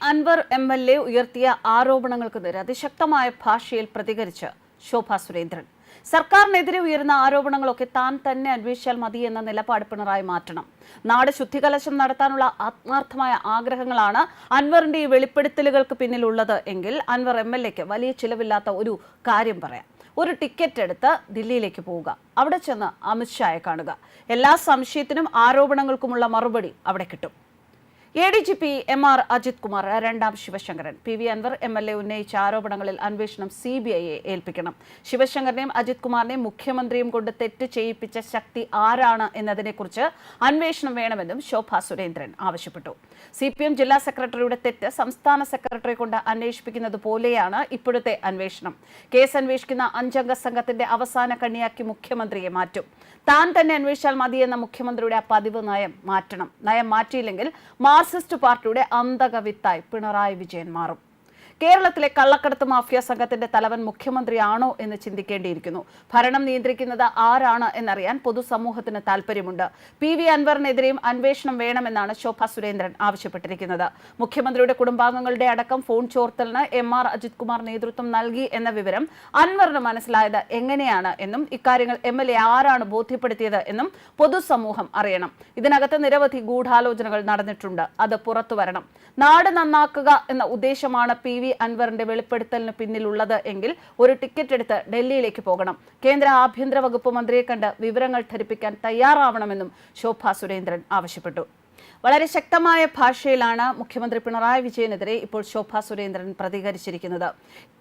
Anwar MLA. ഉയർത്തിയ ആരോപണങ്ങൾക്ക് നേരെ അതിശക്തമായ ഭാഷയിൽ പ്രതികരിച്ച് ശോഭാ സുരേന്ദ്രൻ. സർക്കാരിനെതിരെ ഉയരുന്ന ആരോപണങ്ങളൊക്കെ താൻ തന്നെ അന്വേഷിച്ചാൽ മതി എന്ന നിലപാട് പിണറായി മാറ്റണം. നാട് ശുദ്ധികലശം നടത്താനുള്ള ആത്മാർത്ഥമായ ആഗ്രഹങ്ങളാണ് അൻവറിന്റെ ഈ വെളിപ്പെടുത്തലുകൾക്ക് പിന്നിലുള്ളത് എങ്കിൽ അൻവർ എം.എൽ.എക്ക് വലിയ ചിലവില്ലാത്ത ഒരു കാര്യം പറയാം. ഒരു ടിക്കറ്റ് എടുത്ത് ദില്ലിയിലേക്ക് പോവുക, അവിടെ ചെന്ന് അമിത്ഷായെ കാണുക. എല്ലാ സംശയത്തിനും ആരോപണങ്ങൾക്കുമുള്ള മറുപടി അവിടെ കിട്ടും. ADGP MR അജിത് കുമാർ, രണ്ടാം ശിവശങ്കരൻ. PV Anwar MLA. ഉന്നയിച്ച ആരോപണങ്ങളിൽ അന്വേഷണം CBIയെ ഏൽപ്പിക്കണം. ശിവശങ്കരനെയും അജിത് കുമാറിനെയും മുഖ്യമന്ത്രിയും കൊണ്ട് തെറ്റ് ചെയ്യിപ്പിച്ച ശക്തി ആരാണ് എന്നതിനെക്കുറിച്ച് അന്വേഷണം വേണമെന്നും ശോഭാ സുരേന്ദ്രൻ ആവശ്യപ്പെട്ടു. CPM ജില്ലാ സെക്രട്ടറിയുടെ തെറ്റ് സംസ്ഥാന സെക്രട്ടറിയെ കൊണ്ട് അന്വേഷിപ്പിക്കുന്നത് പോലെയാണ് ഇപ്പോഴത്തെ അന്വേഷണം. കേസ് അന്വേഷിക്കുന്ന 5 അംഗ സംഘത്തിന്റെ അവസാന കണ്ണിയാക്കി മുഖ്യമന്ത്രിയെ മാറ്റും. താൻ തന്നെ അന്വേഷിച്ചാൽ മതിയെന്ന മുഖ്യമന്ത്രിയുടെ പതിവ് നയം മാറ്റണം. നയം മാറ്റിയില്ലെങ്കിൽ മാർക്സിസ്റ്റ് പാർട്ടിയുടെ അന്തകവിത്തായി പിണറായി വിജയൻ മാറും. കേരളത്തിലെ കള്ളക്കടത്ത് മാഫിയ സംഘത്തിന്റെ തലവൻ മുഖ്യമന്ത്രിയാണോ എന്ന് ചിന്തിക്കേണ്ടിയിരിക്കുന്നു. ഭരണം നിയന്ത്രിക്കുന്നത് ആരാണ് എന്നറിയാൻ പൊതുസമൂഹത്തിന് താൽപര്യമുണ്ട്. PV അൻവറിനെതിരെയും അന്വേഷണം വേണമെന്നാണ് ശോഭാ സുരേന്ദ്രൻ ആവശ്യപ്പെട്ടിരിക്കുന്നത്. മുഖ്യമന്ത്രിയുടെ കുടുംബാംഗങ്ങളുടെ അടക്കം ഫോൺ ചോർത്തലിന് MR അജിത് കുമാർ നേതൃത്വം നൽകി എന്ന വിവരം അൻവറിന് മനസ്സിലായത് എങ്ങനെയാണ് എന്നും ഇക്കാര്യങ്ങൾ MLA ആരാണ് ബോധ്യപ്പെടുത്തിയത് എന്നും പൊതുസമൂഹം അറിയണം. ഇതിനകത്ത് നിരവധി ഗൂഢാലോചനകൾ നടന്നിട്ടുണ്ട്. അത് പുറത്തുവരണം. നാട് നന്നാക്കുക എന്ന ഉദ്ദേശമാണ് PV അൻവറിന്റെ വെളിപ്പെടുത്തലിന് പിന്നിലുള്ളത് എങ്കിൽ ഒരു ടിക്കറ്റ് എടുത്ത് ഡൽഹിയിലേക്ക് പോകണം. കേന്ദ്ര ആഭ്യന്തര വകുപ്പ് മന്ത്രിയെ കണ്ട് വിവരങ്ങൾ ധരിപ്പിക്കാൻ തയ്യാറാവണമെന്നും ശോഭാ സുരേന്ദ്രൻ ആവശ്യപ്പെട്ടു. വളരെ ശക്തമായ ഭാഷയിലാണ് മുഖ്യമന്ത്രി പിണറായി വിജയനെതിരെ ഇപ്പോൾ ശോഭാ സുരേന്ദ്രൻ പ്രതികരിച്ചിരിക്കുന്നത്.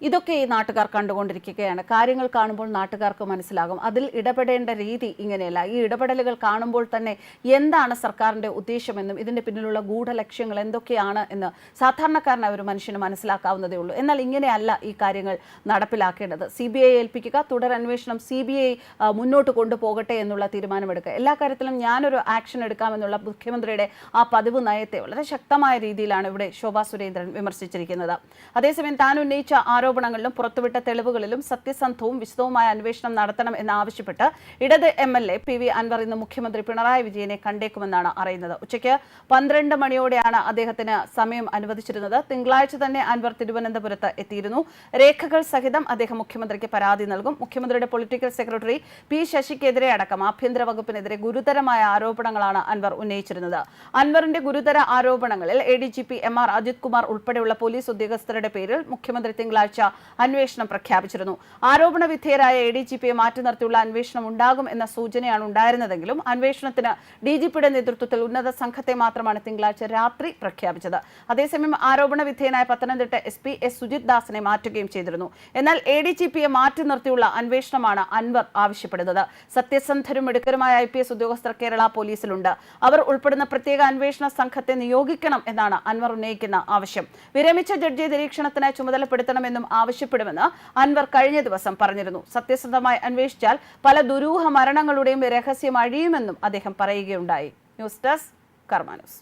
ഇതൊക്കെ ഈ നാട്ടുകാർ കണ്ടുകൊണ്ടിരിക്കുകയാണ്. കാര്യങ്ങൾ കാണുമ്പോൾ നാട്ടുകാർക്ക് മനസ്സിലാകും അതിൽ ഇടപെടേണ്ട രീതി ഇങ്ങനെയല്ല. ഈ ഇടപെടലുകൾ കാണുമ്പോൾ തന്നെ എന്താണ് സർക്കാരിന്റെ ഉദ്ദേശമെന്നും ഇതിന്റെ പിന്നിലുള്ള ഗൂഢലക്ഷ്യങ്ങൾ എന്തൊക്കെയാണ് എന്ന് സാധാരണക്കാരനായ ഒരു മനുഷ്യന് മനസ്സിലാക്കാവുന്നതേ ഉള്ളൂ. എന്നാൽ ഇങ്ങനെയല്ല ഈ കാര്യങ്ങൾ നടപ്പിലാക്കേണ്ടത്. CBI ഏൽപ്പിക്കുക, തുടരന്വേഷണം CBI മുന്നോട്ട് കൊണ്ടുപോകട്ടെ എന്നുള്ള തീരുമാനമെടുക്കുക. എല്ലാ കാര്യത്തിലും ഞാനൊരു ആക്ഷൻ എടുക്കാമെന്നുള്ള മുഖ്യമന്ത്രിയുടെ ആ പതിവ് നയത്തെ വളരെ ശക്തമായ രീതിയിലാണ് ഇവിടെ ശോഭാ സുരേന്ദ്രൻ വിമർശിച്ചിരിക്കുന്നത്. അതേസമയം താൻ ഉന്നയിച്ച ആരോപണങ്ങളിലും പുറത്തുവിട്ട തെളിവുകളിലും സത്യസന്ധവും വിശദവുമായ അന്വേഷണം നടത്തണം എന്നാവശ്യപ്പെട്ട് ഇടത് MLA PV അൻവർ ഇന്ന് മുഖ്യമന്ത്രി പിണറായി വിജയനെ കണ്ടേക്കുമെന്നാണ് അറിയുന്നത്. ഉച്ചയ്ക്ക് 12 മണിയോടെയാണ് അദ്ദേഹത്തിന് സമയം അനുവദിച്ചിരുന്നത്. തിങ്കളാഴ്ച തന്നെ അൻവർ തിരുവനന്തപുരത്ത് എത്തിയിരുന്നു. രേഖകൾ സഹിതം അദ്ദേഹം മുഖ്യമന്ത്രിക്ക് പരാതി നൽകും. മുഖ്യമന്ത്രിയുടെ പൊളിറ്റിക്കൽ സെക്രട്ടറി P ശശിക്കെതിരെ അടക്കം ആഭ്യന്തര വകുപ്പിനെതിരെ ഗുരുതരമായ ആരോപണങ്ങളാണ് അൻവർ ഉന്നയിച്ചിരുന്നത്. അൻവറിന്റെ ഗുരുതര ആരോപണങ്ങളിൽ ADGP MR അജിത് കുമാർ ഉൾപ്പെടെയുള്ള പോലീസ് ഉദ്യോഗസ്ഥരുടെ പേരിൽ മുഖ്യമന്ത്രി തിങ്കളാഴ്ച അന്വേഷണം പ്രഖ്യാപിച്ചിരുന്നു. ആരോപണ വിധേയരായ ADGPയെ മാറ്റി നിർത്തിയുള്ള അന്വേഷണം ഉണ്ടാകും എന്ന സൂചനയാണ് ഉണ്ടായിരുന്നതെങ്കിലും അന്വേഷണത്തിന് DGPയുടെ നേതൃത്വത്തിൽ ഉന്നത സംഘത്തെ മാത്രമാണ് തിങ്കളാഴ്ച രാത്രി പ്രഖ്യാപിച്ചത്. അതേസമയം ആരോപണ വിധേയനായ പത്തനംതിട്ട SP S സുജിത് ദാസിനെ മാറ്റുകയും ചെയ്തിരുന്നു. എന്നാൽ ADGPയെ മാറ്റി നിർത്തിയുള്ള അന്വേഷണമാണ് അൻവർ ആവശ്യപ്പെടുന്നത്. സത്യസന്ധരും മിടുക്കരുമായ IPS ഉദ്യോഗസ്ഥർ കേരള പോലീസിലുണ്ട്. അവർ ഉൾപ്പെടുന്ന പ്രത്യേക അന്വേഷണ സംഘത്തെ നിയോഗിക്കണം എന്നാണ് അൻവർ ഉന്നയിക്കുന്ന ആവശ്യം. വിരമിച്ച ജഡ്ജിയെ നിരീക്ഷണത്തിനായി ചുമതലപ്പെടുത്തണമെന്നും ആവശ്യപ്പെടുമെന്ന് അൻവർ കഴിഞ്ഞ ദിവസം പറഞ്ഞിരുന്നു. സത്യസന്ധമായി അന്വേഷിച്ചാൽ പല ദുരൂഹ മരണങ്ങളുടെയും രഹസ്യം അഴിയുമെന്നും അദ്ദേഹം പറയുകയുണ്ടായി. ന്യൂസ് ഡെസ്ക് കർമ്മ ന്യൂസ്.